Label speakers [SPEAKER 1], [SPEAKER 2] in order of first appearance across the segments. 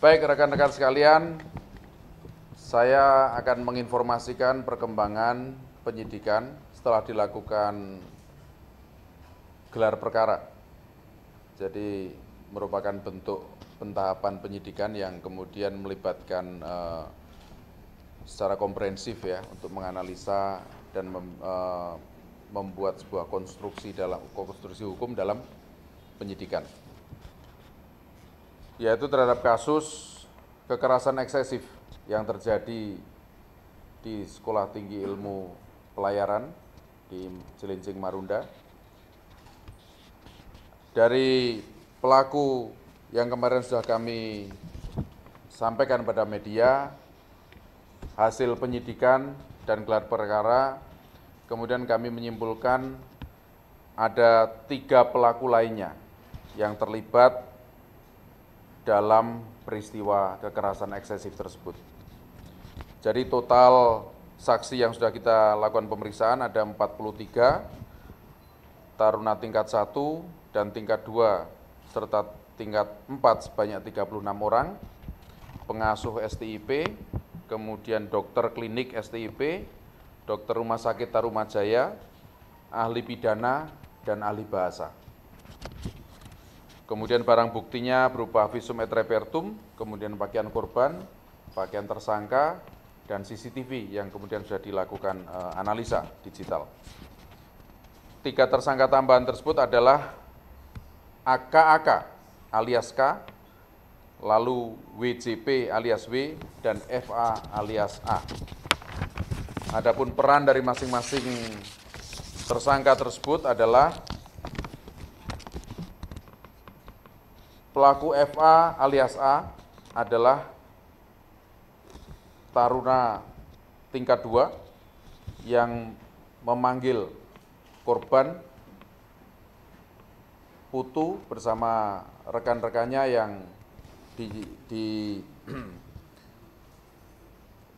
[SPEAKER 1] Baik rekan-rekan sekalian, saya akan menginformasikan perkembangan penyidikan setelah dilakukan gelar perkara. Jadi merupakan bentuk pentahapan penyidikan yang kemudian melibatkan secara komprehensif ya untuk menganalisa dan membuat sebuah konstruksi hukum dalam penyidikan, yaitu terhadap kasus kekerasan eksesif yang terjadi di Sekolah Tinggi Ilmu Pelayaran di Cilincing Marunda. Dari pelaku yang kemarin sudah kami sampaikan pada media, hasil penyidikan dan gelar perkara, kemudian kami menyimpulkan ada 3 pelaku lainnya yang terlibat dalam peristiwa kekerasan eksesif tersebut. Jadi total saksi yang sudah kita lakukan pemeriksaan ada 43, taruna tingkat 1 dan tingkat 2 serta tingkat 4 sebanyak 36 orang, pengasuh STIP, kemudian dokter klinik STIP, dokter rumah sakit Tarumajaya, ahli pidana, dan ahli bahasa. Kemudian barang buktinya berupa visum et repertum, kemudian pakaian korban, pakaian tersangka, dan CCTV yang kemudian sudah dilakukan analisa digital. 3 tersangka tambahan tersebut adalah AKAK alias K, lalu WJP alias W, dan FA alias A. Adapun peran dari masing-masing tersangka tersebut adalah pelaku FA alias A adalah taruna tingkat 2 yang memanggil korban Putu bersama rekan-rekannya yang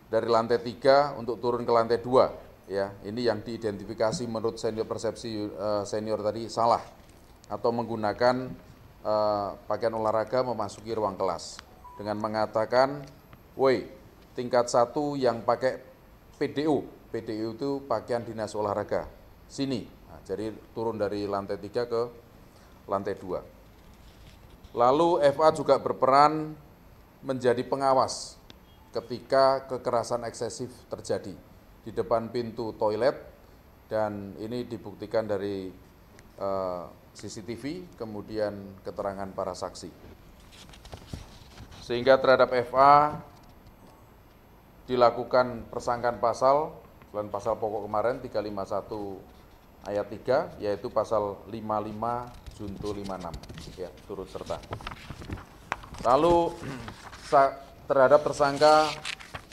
[SPEAKER 1] dari lantai 3 untuk turun ke lantai 2 ya. Ini yang diidentifikasi menurut persepsi senior tadi salah atau menggunakan pakaian olahraga memasuki ruang kelas dengan mengatakan, "Woi, tingkat 1 yang pakai PDU itu pakaian dinas olahraga, sini." Nah, jadi turun dari lantai 3 ke lantai 2. Lalu FA juga berperan menjadi pengawas ketika kekerasan eksesif terjadi di depan pintu toilet, dan ini dibuktikan dari CCTV, kemudian keterangan para saksi. Sehingga terhadap FA dilakukan persangkaan pasal, selain pasal pokok kemarin 351 ayat 3, yaitu pasal 55 junto 56, ya, turut serta. Lalu terhadap tersangka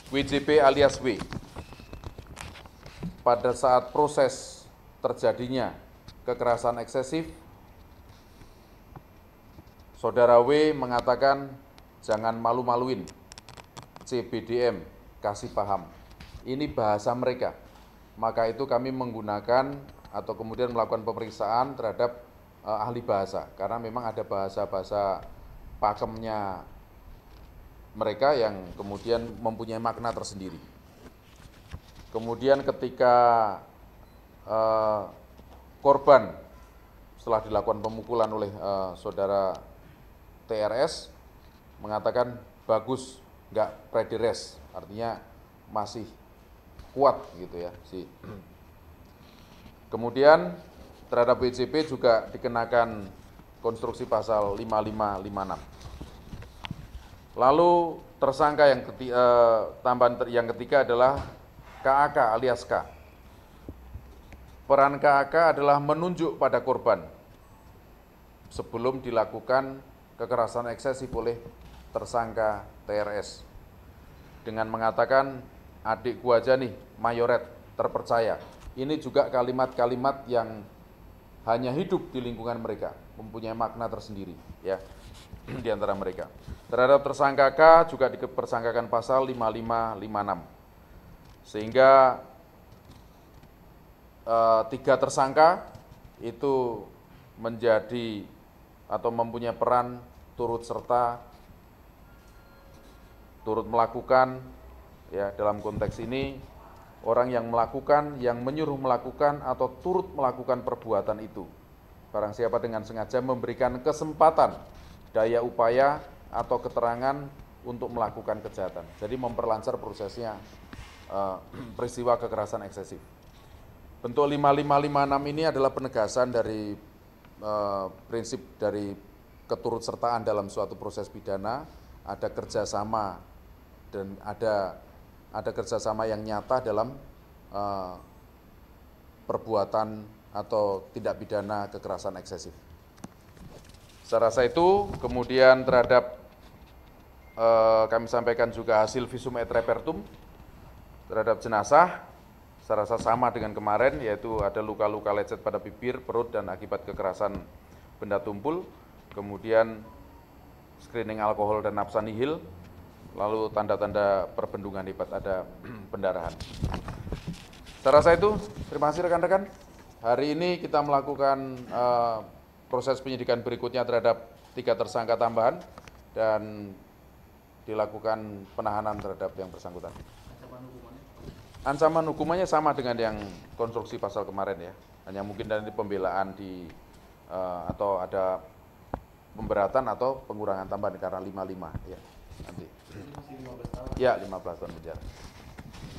[SPEAKER 1] WJP alias W, pada saat proses terjadinya kekerasan eksesif, Saudara W mengatakan, "Jangan malu-maluin, CBDM, kasih paham." Ini bahasa mereka. Maka itu kami menggunakan atau kemudian melakukan pemeriksaan terhadap ahli bahasa, karena memang ada bahasa-bahasa pakemnya mereka yang kemudian mempunyai makna tersendiri. Kemudian ketika korban setelah dilakukan pemukulan oleh saudara TRS mengatakan, "Bagus, nggak prederes," artinya masih kuat gitu ya. Kemudian terhadap WJP juga dikenakan konstruksi pasal 5556. Lalu tersangka tambahan yang ketiga adalah KAK alias K. Peran KAK adalah menunjuk pada korban sebelum dilakukan kekerasan eksesif oleh tersangka TRS dengan mengatakan, "Adikku aja nih, mayoret, terpercaya." Ini juga kalimat-kalimat yang hanya hidup di lingkungan mereka, mempunyai makna tersendiri ya di antara mereka. Terhadap tersangka K juga dipersangkakan pasal 5556. Sehingga 3 tersangka itu menjadi atau mempunyai peran turut serta turut melakukan, ya dalam konteks ini orang yang melakukan, yang menyuruh melakukan atau turut melakukan perbuatan itu. Barang siapa dengan sengaja memberikan kesempatan, daya upaya atau keterangan untuk melakukan kejahatan. Jadi memperlancar prosesnya peristiwa kekerasan eksesif. Bentuk 5556 ini adalah penegasan dari prinsip dari keturutsertaan dalam suatu proses pidana, ada kerjasama dan ada kerjasama yang nyata dalam perbuatan atau tindak pidana kekerasan eksesif. Saya rasa itu, kemudian terhadap kami sampaikan juga hasil visum et repertum terhadap jenazah. Saya rasa sama dengan kemarin, yaitu ada luka-luka lecet pada bibir, perut, dan akibat kekerasan benda tumpul. Kemudian screening alkohol dan nafsa nihil, lalu tanda-tanda perbendungan hebat, ada pendarahan. Saya rasa itu, terima kasih rekan-rekan. Hari ini kita melakukan proses penyidikan berikutnya terhadap 3 tersangka tambahan dan dilakukan penahanan terhadap yang bersangkutan. Ancaman hukumannya sama dengan yang konstruksi pasal kemarin ya, hanya mungkin dari pembelaan atau ada pemberatan atau pengurangan tambahan karena 55 ya nanti.
[SPEAKER 2] Masih 15 tahun.
[SPEAKER 1] Ya, 15 tahun penjara.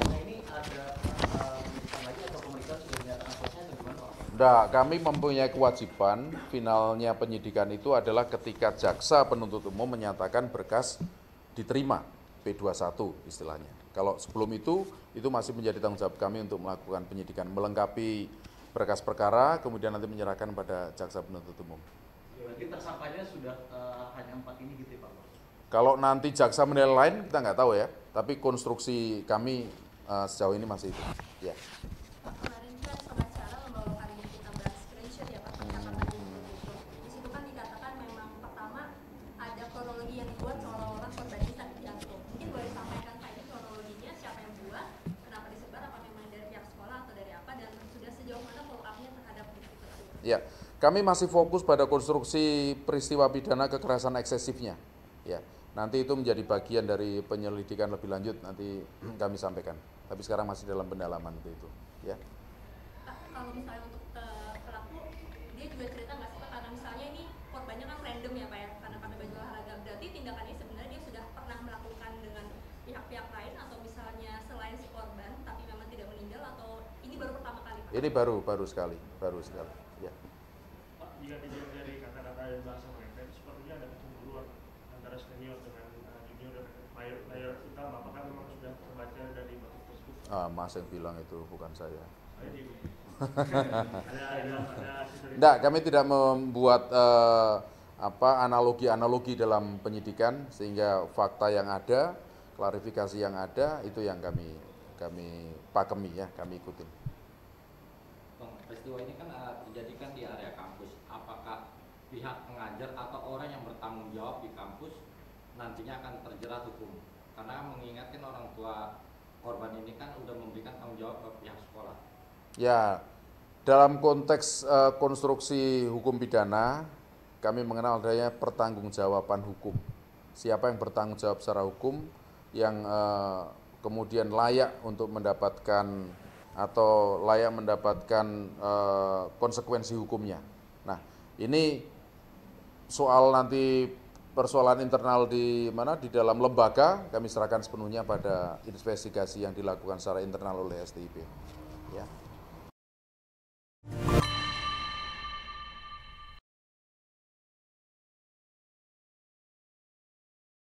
[SPEAKER 2] Nah ini ada pemeriksaan lagi atau pemeriksaan sudah dinyatakan selesai atau gimana Pak?
[SPEAKER 1] Nah, kami mempunyai kewajiban finalnya penyidikan itu adalah ketika jaksa penuntut umum menyatakan berkas diterima P21 istilahnya. Kalau sebelum itu masih menjadi tanggung jawab kami untuk melakukan penyidikan, melengkapi berkas perkara, kemudian nanti menyerahkan pada jaksa penuntut umum.
[SPEAKER 2] Berarti tersangkanya sudah hanya 4 ini gitu ya Pak?
[SPEAKER 1] Kalau nanti jaksa menilai lain kita nggak tahu ya, tapi konstruksi kami sejauh ini masih itu. Ya.
[SPEAKER 3] Pak, kemarin kan pengacara membawakan bukti tambahan screenshot ya Pak, percakapan itu. Di situ kan dikatakan memang pertama ada kronologi yang dibuat seolah-olah korban ini sakit jantung. Mungkin boleh disampaikan Pak ini kronologinya, siapa yang buat, kenapa disebar, apa memang dari pihak sekolah atau dari apa, dan sudah sejauh mana follow up-nya terhadap bukti tersebut?
[SPEAKER 1] Ya, kami masih fokus pada konstruksi peristiwa pidana kekerasan eksesifnya. Ya, nanti itu menjadi bagian dari penyelidikan lebih lanjut, nanti kami sampaikan. Tapi sekarang masih dalam pendalaman itu. Ya.
[SPEAKER 3] Pak, kalau misalnya untuk pelaku, dia juga cerita nggak sih Pak, karena misalnya ini korbannya kan random ya Pak ya, karena pakai baju olahraga, berarti tindakannya sebenarnya dia sudah pernah melakukan dengan pihak-pihak lain atau misalnya selain si korban, tapi memang tidak meninggal, atau ini baru pertama kali Pak?
[SPEAKER 1] Ini baru sekali. Ya.
[SPEAKER 4] Pak, jika dilihat dari kata-kata dan bahasa mereka, sepertinya ada kecemburuan antara senior dengan junior dan layer utama. Apakah memang sudah terbaca dari batas tersebut?
[SPEAKER 1] Mas yang bilang itu bukan saya.
[SPEAKER 4] Ada
[SPEAKER 1] Enggak, kami tidak membuat analogi-analogi dalam penyidikan, sehingga fakta yang ada, klarifikasi yang ada itu yang kami pakemi ya, kami ikutin.
[SPEAKER 5] Bang, peristiwa ini kan dijadikan di area kampus. Apakah pihak pengajar atau orang yang bertanggung jawab di kampus nantinya akan terjerat hukum? Karena mengingatkan orang tua korban ini kan udah memberikan tanggung jawab ke pihak sekolah.
[SPEAKER 1] Ya, dalam konteks konstruksi hukum pidana, kami mengenal adanya pertanggungjawaban hukum. Siapa yang bertanggung jawab secara hukum, yang kemudian layak untuk mendapatkan atau layak mendapatkan konsekuensi hukumnya. Nah, ini soal nanti persoalan internal di dalam lembaga, kami serahkan sepenuhnya pada investigasi yang dilakukan secara internal oleh STIP. Ya.